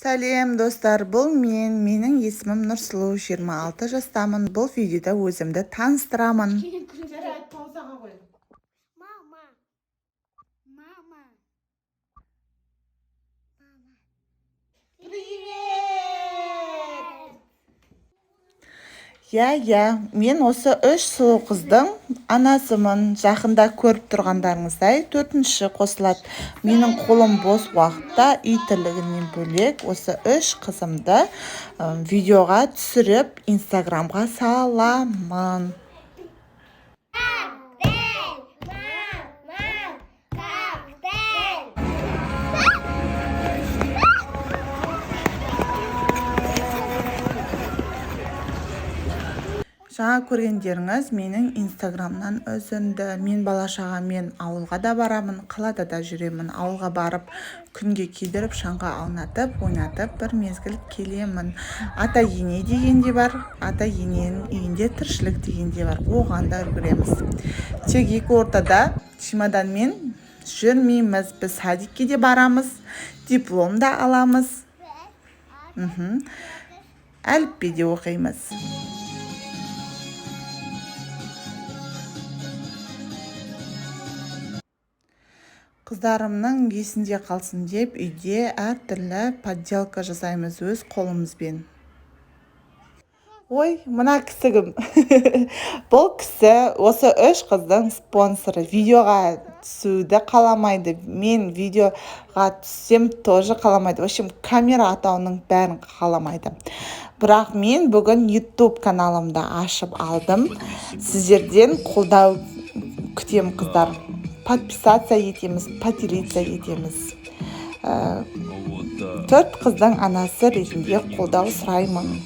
Сәлем достар, бұл менің есімім Нұрсұлу, 26 жастамын. Бұл видеода өзімді таныстырамын. Мама. Мен осы 3 сұлу қыздың анасымын. Жақында көріп тұрғандарыңыздай 4-ші қосылады. Менің қолым бос уақытта үй тірлігінен бөлек осы 3 қызымды видеоға түсіріп Инстаграмға саламын. Жаңа көргендеріңіз менің Инстаграмнан үзінді. Мен бала-шағамен ауылға да барамын, қалада да жүремін. Ауылға барып, күнге күйдіріп, шаңға аунатып, ойнатып, бір мезгіл келемін. Ата-ене деген де бар, ата-ененің үйінде тіршілік деген де бар. Оған да үлгереміз. Тек екі ортада чемоданмен жүрмейміз. Біз садикке де барамыз, диплом да аламыз. Әліппе де оқимыз. Қыздарымның есінде қалсын деп үйде әртүрлі подделка жасаймыз өз қолымызбен. Ой, мына кісі кім? Бұл кісі осы 3 қыздың спонсоры. Видеоға түсуді қаламайды. Мен видеоға түссем тоже қаламайды. В общем, камера атауының бәрін қаламайды. Бірақ мен бүгін YouTube каналымды ашып алдым. Сіздерден қолдау күтем қыздар. Подписаться етеміз, поделиться етеміз. 4 қыздың анасы ретінде қолдау сұраймын.